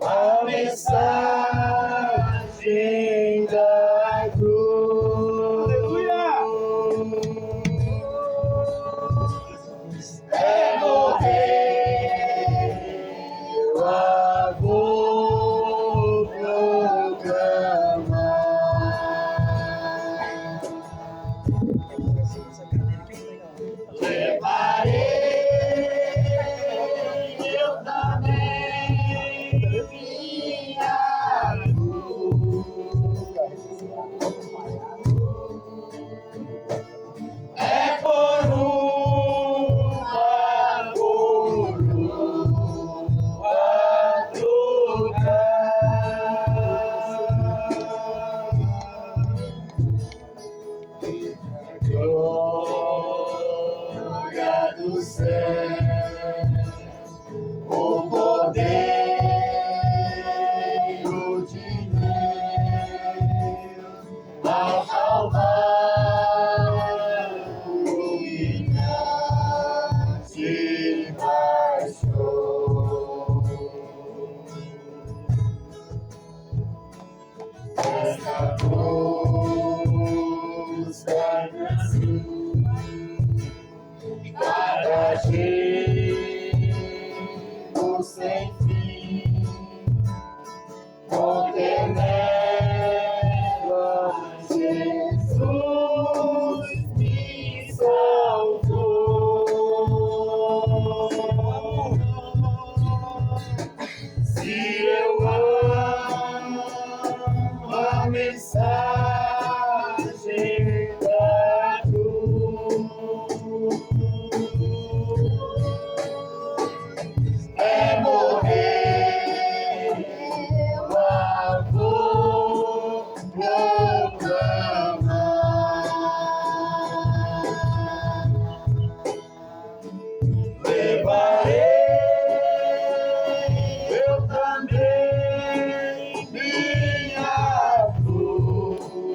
A mensagem da cruz é morrer, eu a vou proclamar. Levarei eu também minha é por uma glória do céu, o Cordeiro de Deus, ao Calvário se baixou. Esta cruz carne assim, para gelo sem fim, porque nela Jesus me salvou. Se eu amo a mensagem da cruz, é morrer, eu a vou proclamar. Levarei eu também minha cruz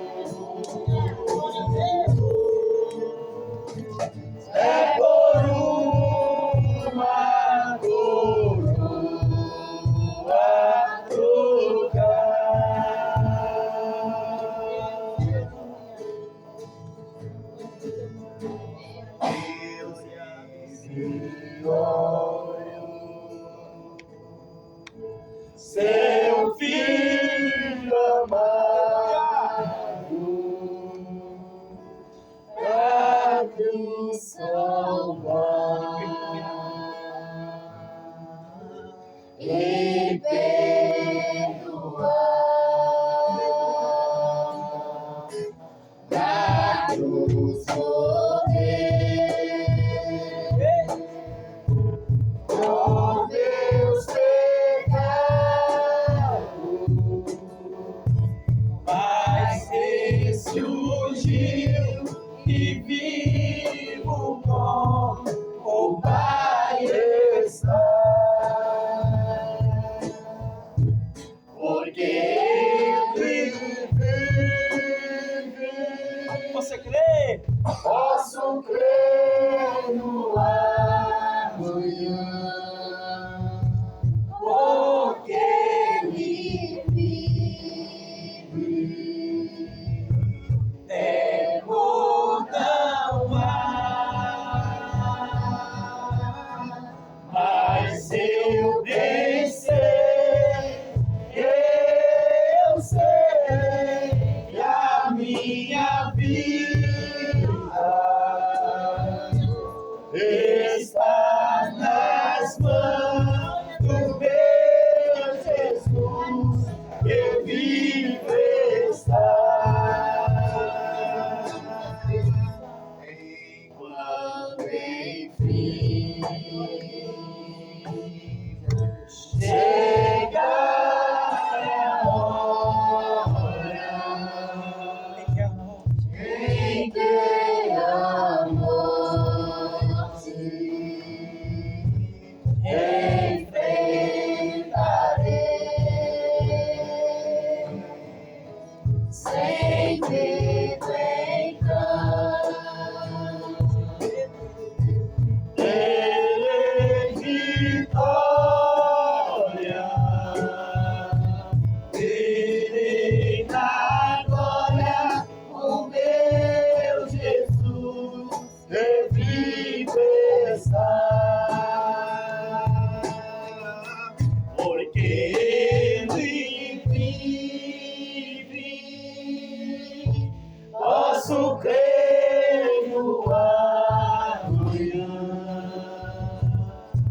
Posso crer no amanhã,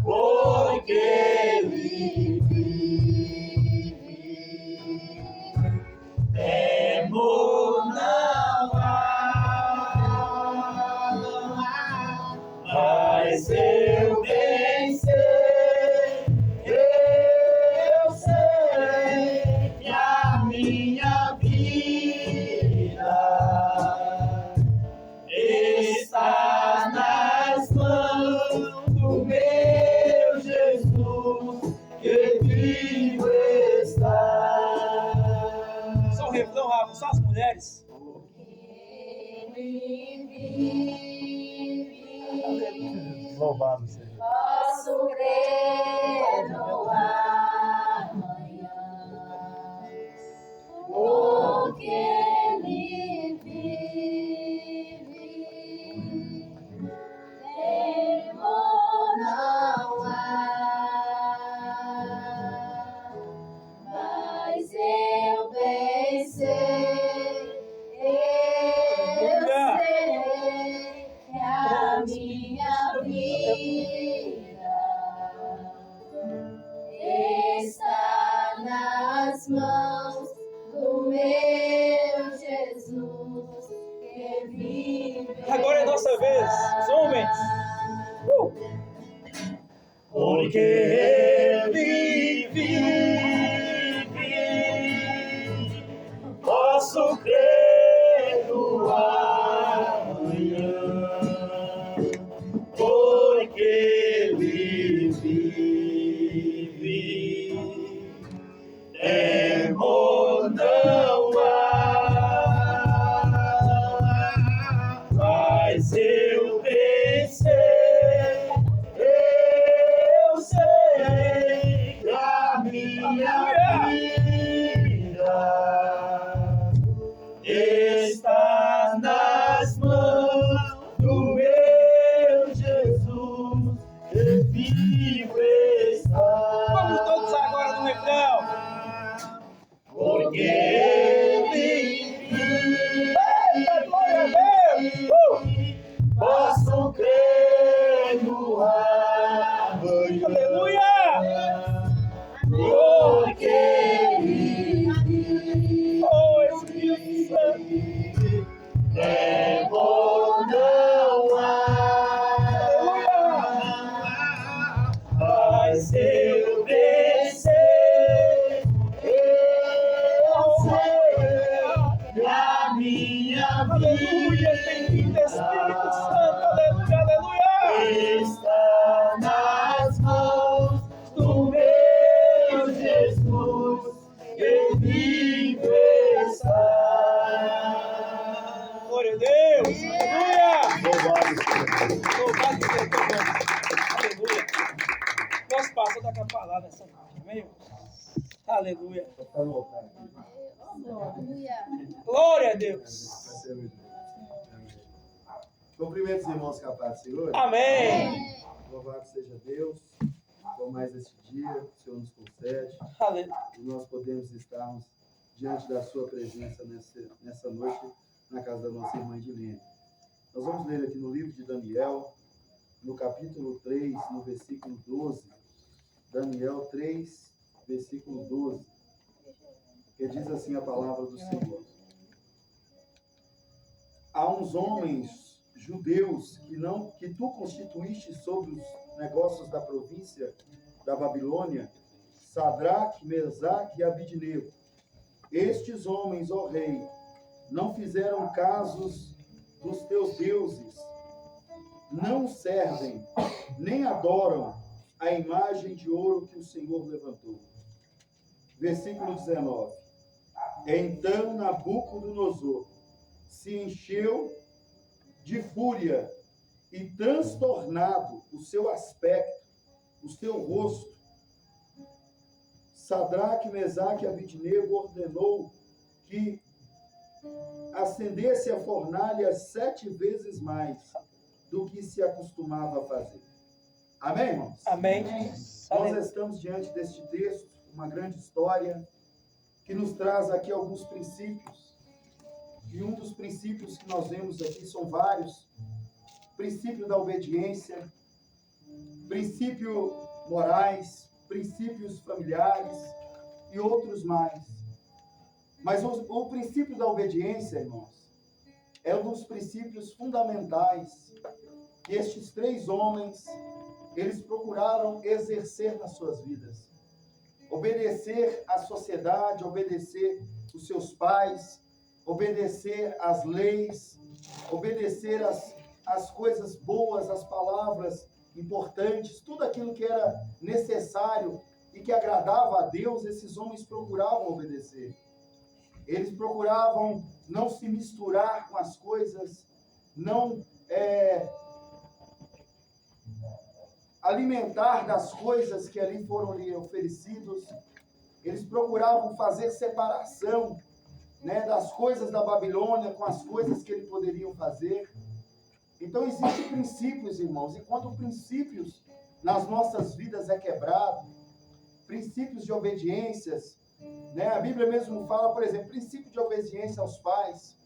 porque Ele vive. Temor não há, mas eu bem sei, eu sei que a minha vida está nas mãos do meu Jesus, que vivo está. Só o refrão, Rafa, só as mulheres. Ele vive, Louvado seja. posso crer no amanhã, porque Ele vive, temor não há, mas eu bem sei, eu sei que a minha vida está nas mãos do meu Jesus, que vive. Agora é nossa vez, os homens. Porque Ele vive, posso crer no amanhã, porque Ele vive, temor não há, mas eu pensei, eu sei que a minha vida está nas mãos do meu Jesus, que vivo está. Vamos todos agora no refrão. Porque Ele vive. Eita, glória a Deus! Posso crer no amanhã. Aleluia! Porque Ele vive. Oh, Espírito Santo! Temor não há, mas eu bem sei, eu sei que a minha Aleluia! Bendito Espírito Santo! Aleluia! Aleluia! está nas mãos do meu Jesus, que vivo está. Glória a Deus! Aleluia! Louvado seja. Louvado seja teu nome! Aleluia! Posso passar daqui a palavra essa noite, amém? Aleluia! Glória a Deus! Cumprimento os irmãos com a paz do Senhor. Amém! Louvado seja Deus por mais esse dia que o Senhor nos concede. Aleluia! E nós podemos estarmos diante da sua presença nessa noite na casa da nossa irmã Edilene. Nós vamos ler aqui no livro de Daniel, no capítulo 3, no versículo 12. Daniel 3, versículo 12. Que diz assim a palavra do Senhor. Há uns homens judeus que tu constituíste sobre os negócios da província da Babilônia, Sadraque, Mesaque e Abidnego. Estes homens, ó rei, não fizeram casos dos teus deuses, não servem, nem adoram a imagem de ouro que o Senhor levantou. Versículo 19. Então Nabucodonosor se encheu de fúria e transtornado o seu aspecto, o seu rosto. Sadraque, Mesaque e Abidnego ordenou que acendesse a fornalha 7 vezes mais do que se acostumava a fazer. Amém, irmãos? Amém. Nós estamos diante deste texto, uma grande história, que nos traz aqui alguns princípios E um dos princípios que nós vemos aqui são vários. Princípio da obediência, princípio morais, princípios familiares e outros mais. Mas o princípio da obediência, irmãos, é um dos princípios fundamentais que estes 3 homens, eles procuraram exercer nas suas vidas. Obedecer à sociedade, obedecer os seus pais, obedecer às leis, obedecer às coisas boas, às palavras importantes, tudo aquilo que era necessário e que agradava a Deus, esses homens procuravam obedecer. Eles procuravam não se misturar com as coisas, não alimentar das coisas que ali foram lhe oferecidos. Eles procuravam fazer separação, né, das coisas da Babilônia com as coisas que eles poderiam fazer. Então existem princípios, irmãos, e quando princípios nas nossas vidas é quebrado, princípios de obediências, né, a Bíblia mesmo fala, por exemplo, princípio de obediência aos pais.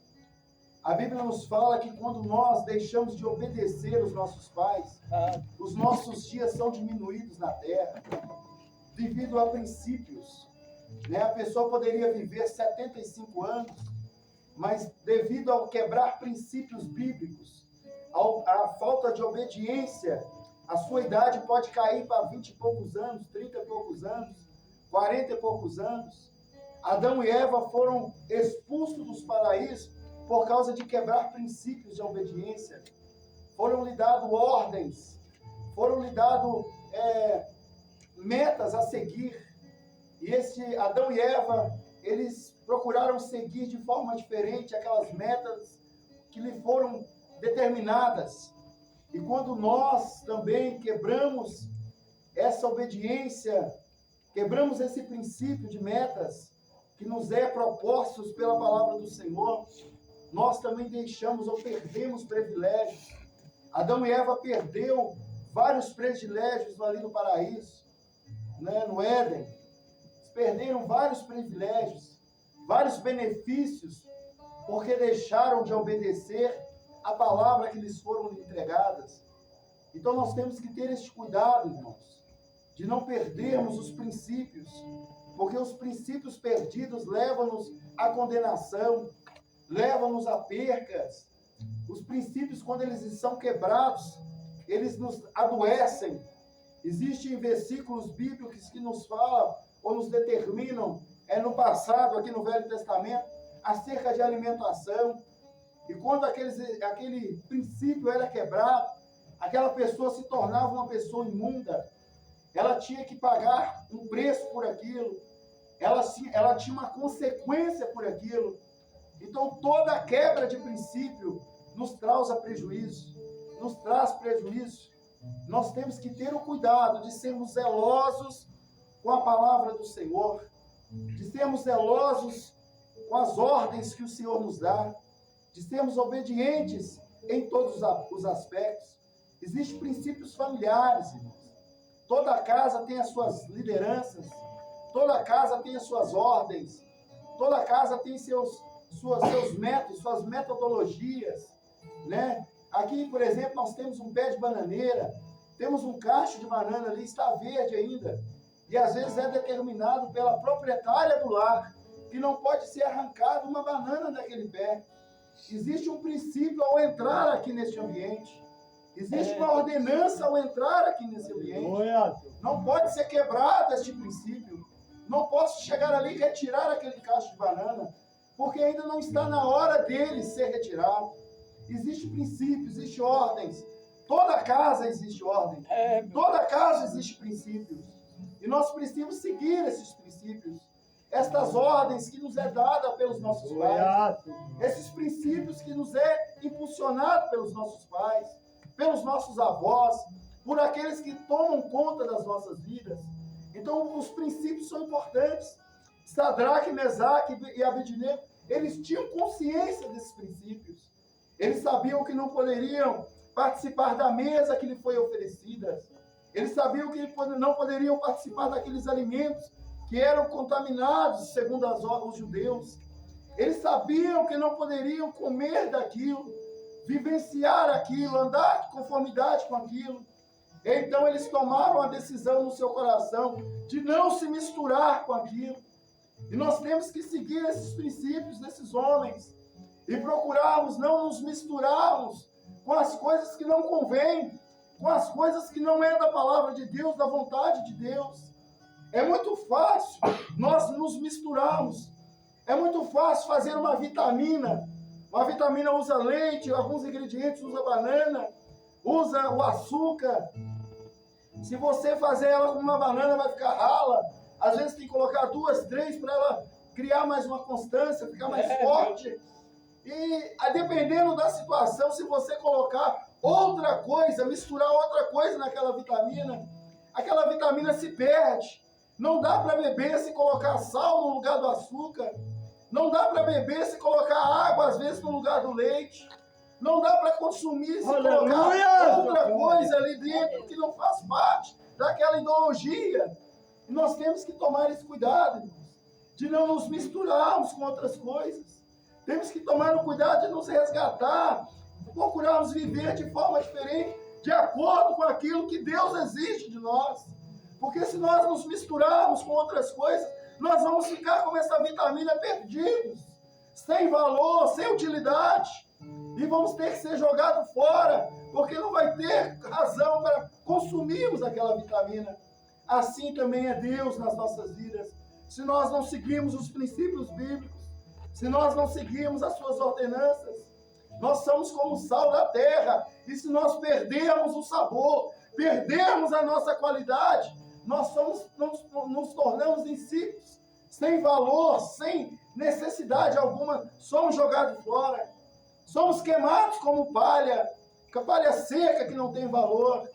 A Bíblia nos fala que quando nós deixamos de obedecer os nossos pais, os nossos dias são diminuídos na terra, devido a princípios. Né? A pessoa poderia viver 75 anos, mas devido ao quebrar princípios bíblicos, à falta de obediência, a sua idade pode cair para 20 e poucos anos, 30 e poucos anos, 40 e poucos anos. Adão e Eva foram expulsos dos paraísos por causa de quebrar princípios de obediência. Foram lhe dadas ordens, foram lhe dadas metas a seguir. E Adão e Eva, eles procuraram seguir de forma diferente aquelas metas que lhe foram determinadas. E quando nós também quebramos essa obediência, quebramos esse princípio de metas que nos é propostos pela palavra do Senhor, nós também deixamos ou perdemos privilégios. Adão e Eva perdeu vários privilégios ali no paraíso, né, no Éden. Eles perderam vários privilégios, vários benefícios, porque deixaram de obedecer a palavra que lhes foram entregadas. Então nós temos que ter este cuidado, irmãos, de não perdermos os princípios, porque os princípios perdidos levam-nos à condenação, levam-nos a percas. Os princípios, quando eles são quebrados, eles nos adoecem. Existem versículos bíblicos que nos falam ou nos determinam, no passado, aqui no Velho Testamento, acerca de alimentação. E quando aquele princípio era quebrado, aquela pessoa se tornava uma pessoa imunda. Ela tinha que pagar um preço por aquilo. Ela tinha uma consequência por aquilo. Então, toda a quebra de princípio nos traz prejuízo. Nós temos que ter o cuidado de sermos zelosos com a palavra do Senhor, de sermos zelosos com as ordens que o Senhor nos dá, de sermos obedientes em todos os aspectos. Existem princípios familiares, irmãos. Toda casa tem as suas lideranças, toda casa tem as suas ordens, toda casa tem seus métodos, suas metodologias, né? Aqui, por exemplo, nós temos um pé de bananeira, temos um cacho de banana ali, está verde ainda, e às vezes é determinado pela proprietária do lar, que não pode ser arrancada uma banana daquele pé. Existe um princípio ao entrar aqui neste ambiente, existe uma ordenança ao entrar aqui nesse ambiente, não pode ser quebrado este princípio. Não posso chegar ali e retirar aquele cacho de banana, porque ainda não está na hora dele ser retirado. Existe princípio, existe ordens. Toda casa existe ordem. Toda casa existe princípios. E nós precisamos seguir esses princípios. Estas ordens que nos é dada pelos nossos pais. Esses princípios que nos é impulsionado pelos nossos pais, pelos nossos avós, por aqueles que tomam conta das nossas vidas. Então, os princípios são importantes. Sadraque, Mesaque e Abednego, eles tinham consciência desses princípios. Eles sabiam que não poderiam participar da mesa que lhe foi oferecida. Eles sabiam que não poderiam participar daqueles alimentos que eram contaminados, segundo os judeus. Eles sabiam que não poderiam comer daquilo, vivenciar aquilo, andar de conformidade com aquilo. Então eles tomaram a decisão no seu coração de não se misturar com aquilo. E nós temos que seguir esses princípios desses homens e procurarmos não nos misturarmos com as coisas que não convêm, com as coisas que não é da palavra de Deus, da vontade de Deus. É muito fácil nós nos misturarmos. É muito fácil fazer uma vitamina. Uma vitamina usa leite, alguns ingredientes usa banana, usa o açúcar. Se você fazer ela com uma banana, vai ficar rala. Às vezes tem que colocar 2, 3 para ela criar mais uma constância, ficar mais forte. E dependendo da situação, se você colocar outra coisa, misturar outra coisa naquela vitamina, aquela vitamina se perde. Não dá para beber se colocar sal no lugar do açúcar. Não dá para beber se colocar água, às vezes, no lugar do leite. Não dá para consumir se colocar outra coisa ali dentro que não faz parte daquela ideologia. E nós temos que tomar esse cuidado, irmãos, de não nos misturarmos com outras coisas. Temos que tomar o cuidado de nos resgatar, procurarmos viver de forma diferente, de acordo com aquilo que Deus exige de nós. Porque se nós nos misturarmos com outras coisas, nós vamos ficar com essa vitamina perdidos, sem valor, sem utilidade. E vamos ter que ser jogados fora, porque não vai ter razão para consumirmos aquela vitamina. Assim também é Deus nas nossas vidas. Se nós não seguirmos os princípios bíblicos, se nós não seguirmos as suas ordenanças, nós somos como o sal da terra. E se nós perdermos o sabor, perdermos a nossa qualidade, nós nos tornamos insípidos, sem valor, sem necessidade alguma, somos jogados fora. Somos queimados como palha seca que não tem valor.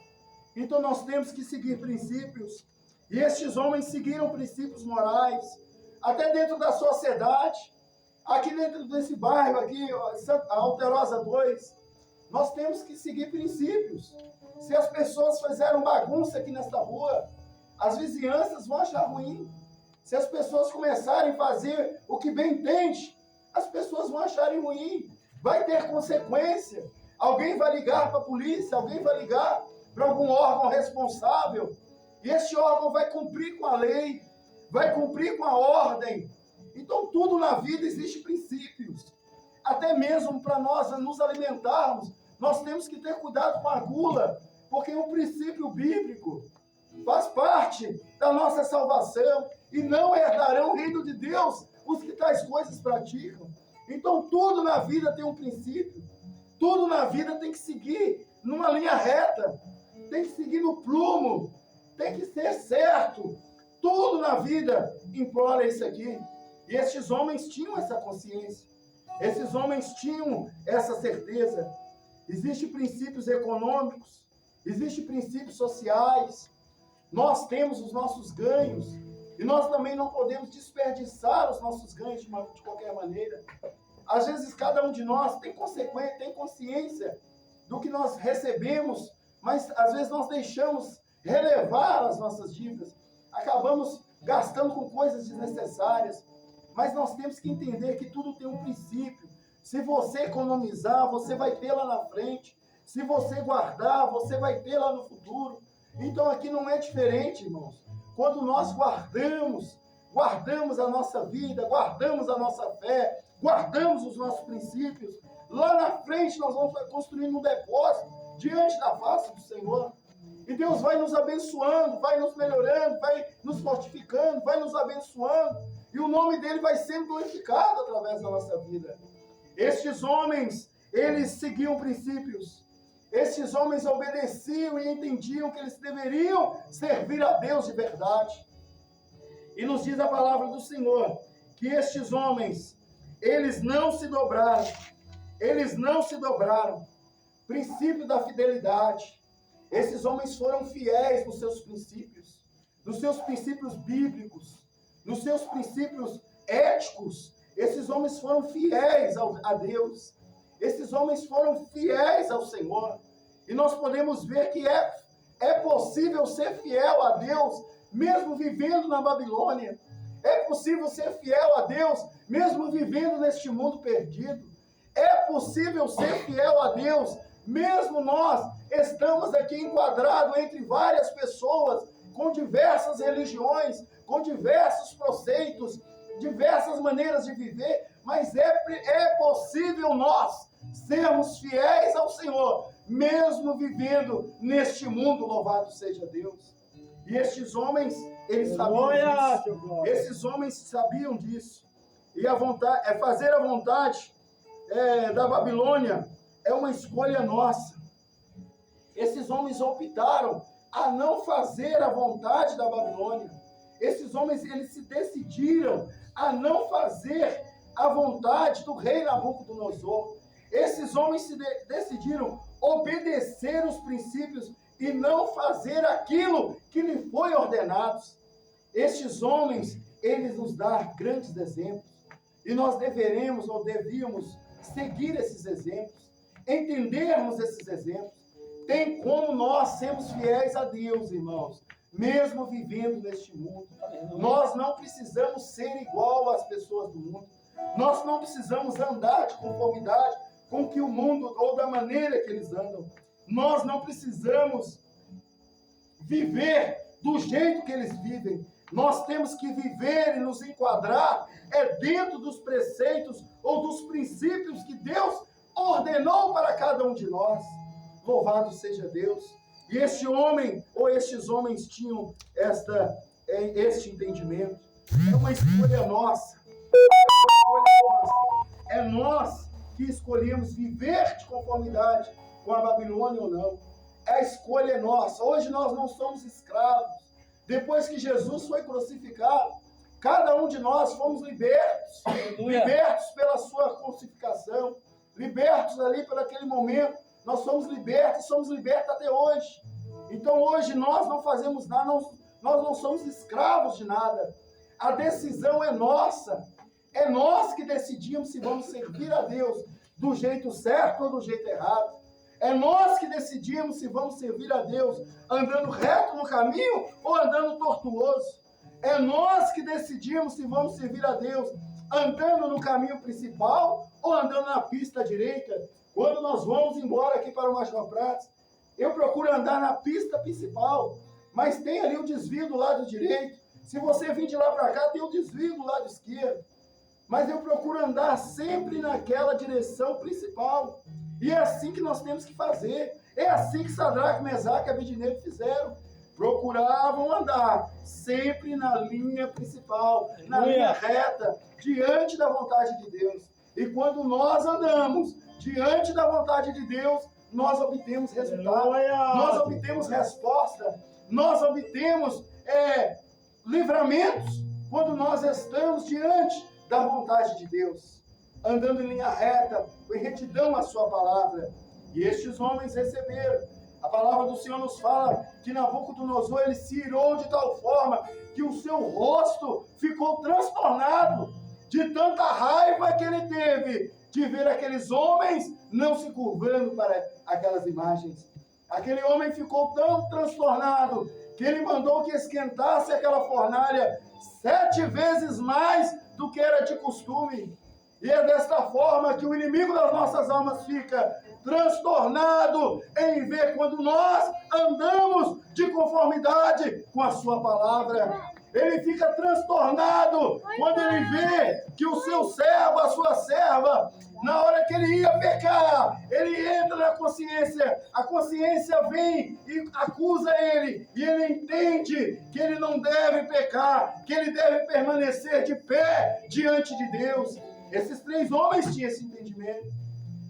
Então nós temos que seguir princípios. E estes homens seguiram princípios morais, até dentro da sociedade. Aqui dentro desse bairro, aqui, a Alterosa 2, nós temos que seguir princípios. Se as pessoas fizeram bagunça aqui nesta rua, as vizinhanças vão achar ruim. Se as pessoas começarem a fazer o que bem entende, as pessoas vão acharem ruim. Vai ter consequência. Alguém vai ligar para a polícia, alguém vai ligar para algum órgão responsável. E este órgão vai cumprir com a lei, vai cumprir com a ordem. Então, tudo na vida existe princípios. Até mesmo para nós nos alimentarmos, nós temos que ter cuidado com a gula, porque o princípio bíblico faz parte da nossa salvação e não herdarão o reino de Deus os que tais coisas praticam. Então, tudo na vida tem um princípio, tudo na vida tem que seguir numa linha reta, tem que seguir no prumo, tem que ser certo. Tudo na vida implora isso aqui. E estes homens tinham essa consciência, esses homens tinham essa certeza. Existem princípios econômicos, existem princípios sociais, nós temos os nossos ganhos, e nós também não podemos desperdiçar os nossos ganhos de qualquer maneira. Às vezes cada um de nós tem consciência do que nós recebemos, mas às vezes nós deixamos relevar as nossas dívidas, acabamos gastando com coisas desnecessárias. Mas nós temos que entender que tudo tem um princípio. Se você economizar, você vai ter lá na frente. Se você guardar, você vai ter lá no futuro. Então aqui não é diferente, irmãos. Quando nós guardamos a nossa vida, guardamos a nossa fé, guardamos os nossos princípios, lá na frente nós vamos construindo um depósito diante da face do Senhor. E Deus vai nos abençoando, vai nos melhorando, vai nos fortificando, vai nos abençoando. E o nome dele vai sendo glorificado através da nossa vida. Estes homens, eles seguiam princípios. Estes homens obedeciam e entendiam que eles deveriam servir a Deus de verdade. E nos diz a palavra do Senhor, que estes homens, eles não se dobraram. Eles não se dobraram. Princípio da fidelidade. Esses homens foram fiéis nos seus princípios bíblicos, nos seus princípios éticos. Esses homens foram fiéis a Deus. Esses homens foram fiéis ao Senhor. E nós podemos ver que é possível ser fiel a Deus, mesmo vivendo na Babilônia. É possível ser fiel a Deus, mesmo vivendo neste mundo perdido. É possível ser fiel a Deus, mesmo nós estamos aqui enquadrados entre várias pessoas, com diversas religiões, com diversos preceitos, diversas maneiras de viver, mas é possível nós sermos fiéis ao Senhor, mesmo vivendo neste mundo, louvado seja Deus. E estes homens, eles sabiam disso. Esses homens sabiam disso. E fazer a vontade da Babilônia é uma escolha nossa. Esses homens optaram a não fazer a vontade da Babilônia. Esses homens, eles se decidiram a não fazer a vontade do rei Nabucodonosor. Esses homens se decidiram obedecer os princípios e não fazer aquilo que lhe foi ordenado. Estes homens, eles nos dão grandes exemplos. E nós deveríamos seguir esses exemplos, entendermos esses exemplos. Tem como nós sermos fiéis a Deus, irmãos, mesmo vivendo neste mundo. Nós não precisamos ser igual às pessoas do mundo. Nós não precisamos andar de conformidade com que o mundo, ou da maneira que eles andam. Nós não precisamos viver do jeito que eles vivem. Nós temos que viver e nos enquadrar dentro dos preceitos ou dos princípios que Deus ordenou para cada um de nós. Louvado seja Deus. E este homem, ou estes homens, tinham este entendimento. É uma escolha nossa. É nós que escolhemos viver de conformidade com a Babilônia ou não. A escolha é nossa. Hoje nós não somos escravos. Depois que Jesus foi crucificado, cada um de nós fomos libertos. Libertos pela sua crucificação. Libertos ali por aquele momento. Nós somos libertos e somos libertos até hoje. Então hoje nós não fazemos nada, nós não somos escravos de nada. A decisão é nossa. É nós que decidimos se vamos servir a Deus do jeito certo ou do jeito errado. É nós que decidimos se vamos servir a Deus andando reto no caminho ou andando tortuoso. É nós que decidimos se vamos servir a Deus andando no caminho principal ou andando na pista direita. Quando nós vamos embora aqui para o Major Prats, eu procuro andar na pista principal, mas tem ali o desvio do lado direito. Se você vir de lá para cá, tem o desvio do lado esquerdo. Mas eu procuro andar sempre naquela direção principal. E é assim que nós temos que fazer. É assim que Sadraque, Mesaque e Abednego fizeram. Procuravam andar sempre na linha principal, na linha reta, diante da vontade de Deus. E quando nós andamos diante da vontade de Deus, nós obtemos resultado, nós obtemos resposta, nós obtemos livramentos quando nós estamos diante da vontade de Deus, andando em linha reta, em retidão à sua palavra. E estes homens receberam. A palavra do Senhor nos fala que Nabucodonosor, ele se irou de tal forma que o seu rosto ficou transtornado de tanta raiva que ele teve de ver aqueles homens não se curvando para aquelas imagens. Aquele homem ficou tão transtornado que ele mandou que esquentasse aquela fornalha 7 vezes mais do que era de costume. E é desta forma que o inimigo das nossas almas fica transtornado em ver quando nós andamos de conformidade com a sua palavra. Ele fica transtornado quando ele vê que o seu servo, a sua serva, na hora que ele ia pecar, ele entra na consciência, a consciência vem e acusa ele, e ele entende que ele não deve pecar, que ele deve permanecer de pé diante de Deus. Esses 3 homens tinham esse entendimento,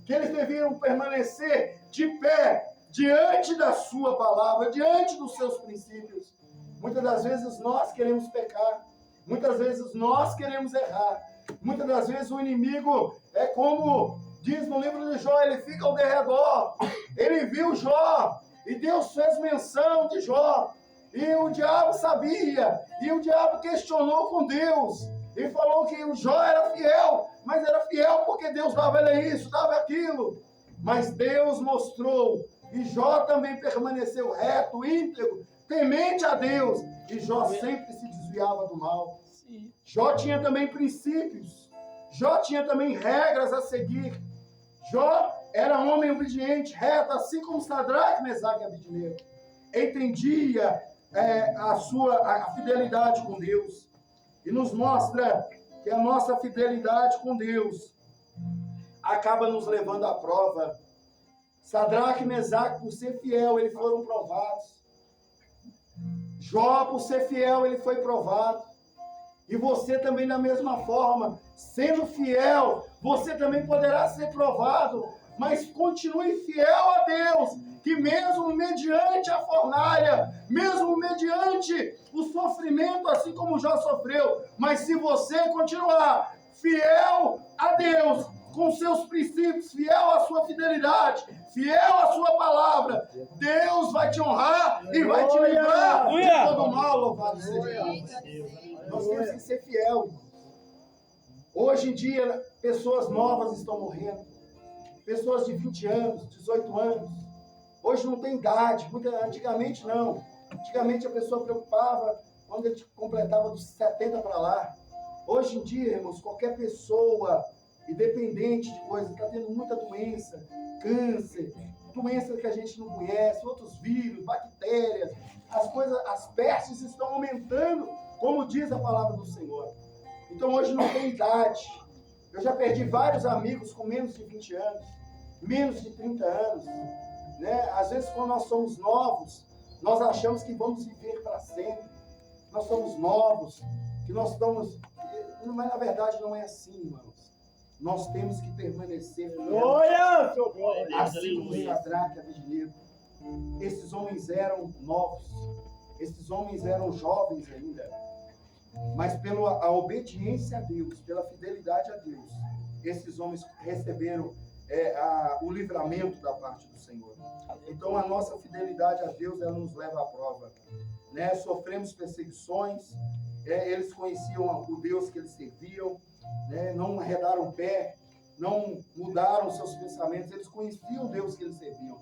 que eles deviam permanecer de pé diante da sua palavra, diante dos seus princípios. Muitas das vezes nós queremos pecar, muitas vezes nós queremos errar, muitas das vezes o inimigo é como diz no livro de Jó, ele fica ao derredor, ele viu Jó, e Deus fez menção de Jó, e o diabo sabia, e o diabo questionou com Deus, e falou que o Jó era fiel, mas era fiel porque Deus dava ele isso, dava aquilo, mas Deus mostrou, e Jó também permaneceu reto, íntegro, temente a Deus, e Jó sempre se desviava do mal. Jó tinha também princípios. Jó tinha também regras a seguir. Jó era um homem obediente, reto, assim como Sadraque, Mesaque e Abednego. Entendia a fidelidade com Deus. E nos mostra que a nossa fidelidade com Deus acaba nos levando à prova. Sadraque e Mesaque, por ser fiel, eles foram provados. Jó, por ser fiel, ele foi provado. E você também, da mesma forma, sendo fiel, você também poderá ser provado. Mas continue fiel a Deus, que mesmo mediante a fornalha, mesmo mediante o sofrimento, assim como Jó sofreu, mas se você continuar fiel a Deus, com seus princípios, fiel à sua fidelidade, fiel à sua palavra, Deus vai te honrar e vai te livrar de todo mal, louvado seja Deus. Nós temos que ser fiel. Hoje em dia, pessoas novas estão morrendo. Pessoas de 20 anos, 18 anos. Hoje não tem idade. Antigamente não. Antigamente a pessoa preocupava quando ele completava dos 70 para lá. Hoje em dia, irmãos, qualquer pessoa, independente de coisa, está tendo muita doença, câncer, doenças que a gente não conhece, outros vírus, bactérias, as pestes estão aumentando, como diz a palavra do Senhor. Então hoje não tem idade. Eu já perdi vários amigos com menos de 20 anos, menos de 30 anos. Né? Às vezes, quando nós somos novos, nós achamos que vamos viver para sempre. Nós somos novos, que nós estamos... Mas na verdade não é assim, irmãos. Nós temos que permanecer fiéis. Assim como Sadraque e Abednego. Esses homens eram novos. Esses homens eram jovens ainda. Mas pela obediência a Deus, pela fidelidade a Deus, esses homens receberam o livramento da parte do Senhor. Então a nossa fidelidade a Deus, ela nos leva à prova. Né? Sofremos perseguições, eles conheciam o Deus que eles serviam, né? Não arredaram o pé, não mudaram seus pensamentos, eles conheciam o Deus que eles serviam.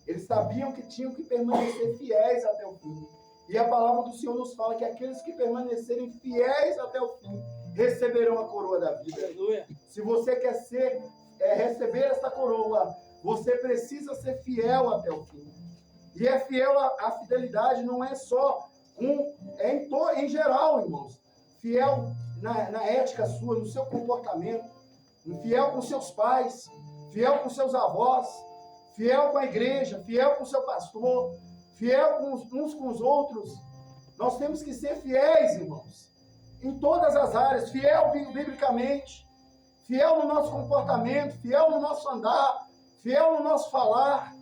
Eles sabiam que tinham que permanecer fiéis até o fim. E a palavra do Senhor nos fala que aqueles que permanecerem fiéis até o fim receberão a coroa da vida. Aleluia. Se você quer receber essa coroa, você precisa ser fiel até o fim. E é fiel, a fidelidade não é só em geral, irmãos. Fiel na ética sua, no seu comportamento. Fiel com seus pais, fiel com seus avós, fiel com a igreja, fiel com o seu pastor, fiel uns com os outros. Nós temos que ser fiéis, irmãos, em todas as áreas, fiel biblicamente, fiel no nosso comportamento, fiel no nosso andar, fiel no nosso falar,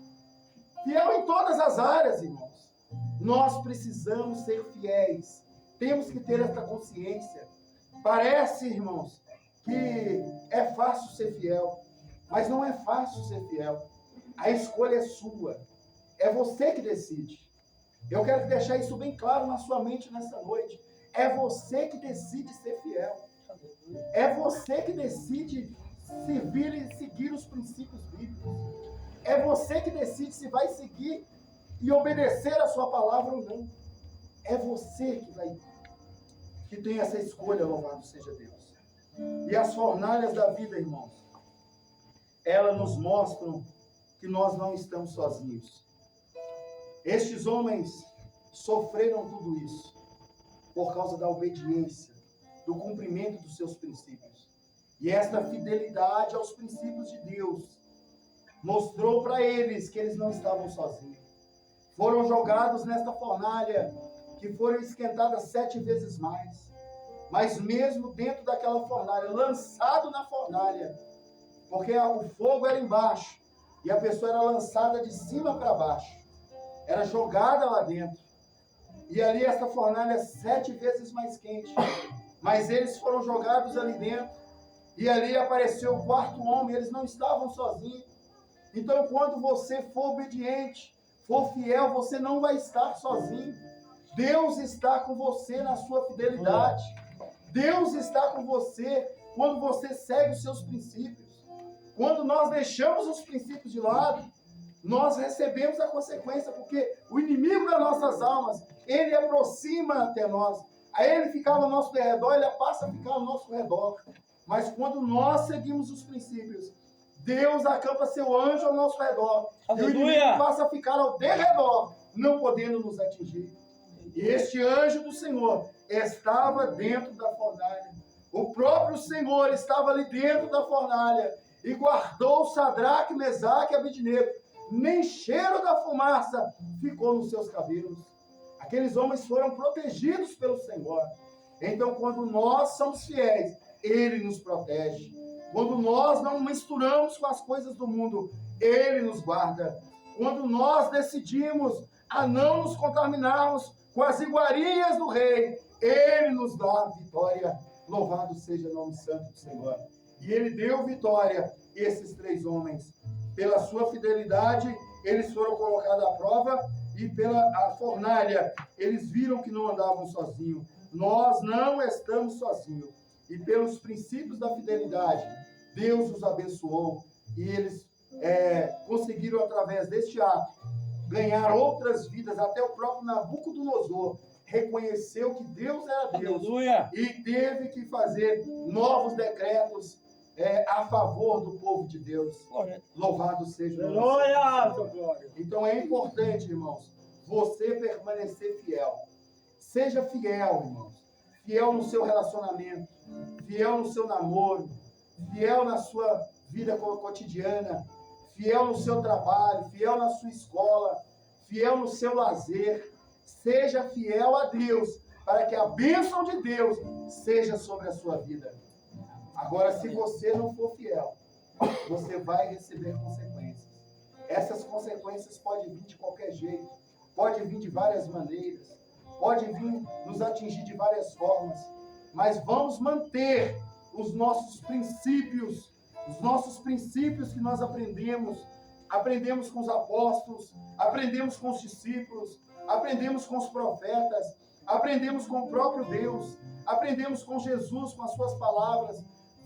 fiel em todas as áreas, irmãos. Nós precisamos ser fiéis, temos que ter essa consciência. Parece, irmãos, que é fácil ser fiel, mas não é fácil ser fiel. A escolha é sua. É você que decide. Eu quero deixar isso bem claro na sua mente nessa noite. É você que decide ser fiel. É você que decide servir e seguir os princípios bíblicos. É você que decide se vai seguir e obedecer a sua palavra ou não. É você que tem essa escolha, louvado seja Deus. E as fornalhas da vida, irmãos, elas nos mostram que nós não estamos sozinhos. Estes homens sofreram tudo isso por causa da obediência, do cumprimento dos seus princípios. E esta fidelidade aos princípios de Deus mostrou para eles que eles não estavam sozinhos. Foram jogados nesta fornalha, que foram esquentadas 7 vezes mais. Mas mesmo dentro daquela fornalha, lançado na fornalha, porque o fogo era embaixo, e a pessoa era lançada de cima para baixo, era jogada lá dentro, e ali essa fornalha 7 vezes mais quente, mas eles foram jogados ali dentro, e ali apareceu o 4º homem, eles não estavam sozinhos. Então quando você for obediente, for fiel, você não vai estar sozinho. Deus está com você na sua fidelidade. Deus está com você quando você segue os seus princípios. Quando nós deixamos os princípios de lado, nós recebemos a consequência, porque o inimigo das nossas almas, ele aproxima até nós. Aí ele ficava ao nosso redor, ele passa a ficar ao nosso redor. Mas quando nós seguimos os princípios, Deus acampa seu anjo ao nosso redor. E o Aleluia. inimigo passa a ficar ao derredor, não podendo nos atingir. E este anjo do Senhor estava dentro da fornalha. O próprio Senhor estava ali dentro da fornalha e guardou Sadraque, Mesaque e Abednego. Nem cheiro da fumaça ficou nos seus cabelos. Aqueles homens foram protegidos pelo Senhor. Então, quando nós somos fiéis, Ele nos protege. Quando nós não misturamos com as coisas do mundo, Ele nos guarda. Quando nós decidimos a não nos contaminarmos com as iguarias do Rei, Ele nos dá vitória. Louvado seja o nome santo do Senhor. E Ele deu vitória a esses 3 homens. Pela sua fidelidade, eles foram colocados à prova, e pela a fornalha, eles viram que não andavam sozinhos. Nós não estamos sozinhos. E pelos princípios da fidelidade, Deus os abençoou. E eles conseguiram, através deste ato, ganhar outras vidas. Até o próprio Nabucodonosor reconheceu que Deus era Deus. Aleluia. E teve que fazer novos decretos a favor do povo de Deus. Glória. Louvado seja o nome. Aleluia, glória. Então é importante, irmãos, você permanecer fiel. Seja fiel, irmãos. Fiel no seu relacionamento, fiel no seu namoro, fiel na sua vida cotidiana, fiel no seu trabalho, fiel na sua escola, fiel no seu lazer. Seja fiel a Deus, para que a bênção de Deus seja sobre a sua vida. Agora, se você não for fiel, você vai receber consequências. Essas consequências podem vir de qualquer jeito, podem vir de várias maneiras, podem vir nos atingir de várias formas, mas vamos manter os nossos princípios que nós aprendemos com os apóstolos, aprendemos com os discípulos, aprendemos com os profetas, aprendemos com o próprio Deus, aprendemos com Jesus, com as suas palavras.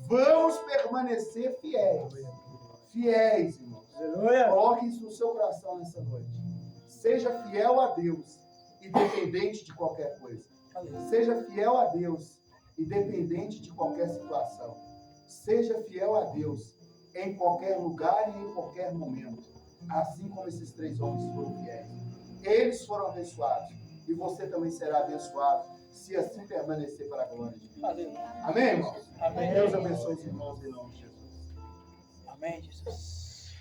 Vamos permanecer fiéis. Fiéis, irmãos. Aleluia. Coloque isso no seu coração nessa noite. Seja fiel a Deus, independente de qualquer coisa. Seja fiel a Deus, independente de qualquer situação. Seja fiel a Deus em qualquer lugar e em qualquer momento. Assim como esses 3 homens foram fiéis. Eles foram abençoados. E você também será abençoado, se assim permanecer para a glória de Deus. Aleluia. Amém, irmãos? Amém. Deus abençoe os irmãos em nome de Jesus. Amém, Jesus.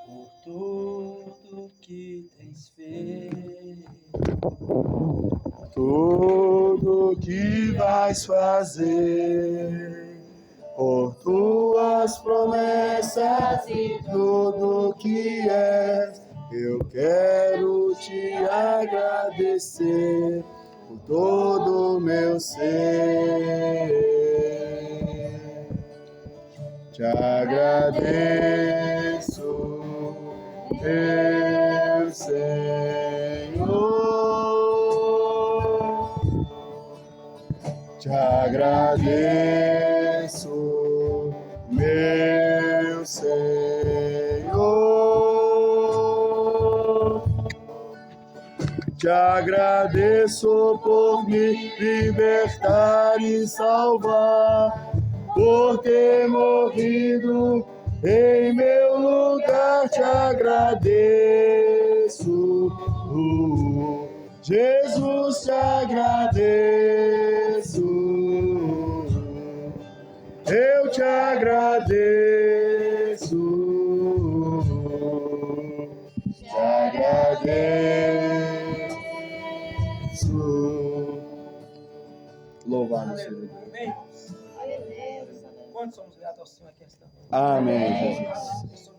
Por tudo que tens feito, Tudo que vais fazer, por tuas promessas e tudo que és, eu quero te agradecer por todo o meu ser. Te agradeço, meu Senhor. Te agradeço, meu Senhor. Te agradeço por me libertar e salvar, por ter morrido em meu lugar. Te agradeço, Jesus, te agradeço. Eu te agradeço, te agradeço. Louvado seja Deus. Amém. Quantos somos gratos ao Senhor aqui esta noite? Amém, Jesus. Eu sou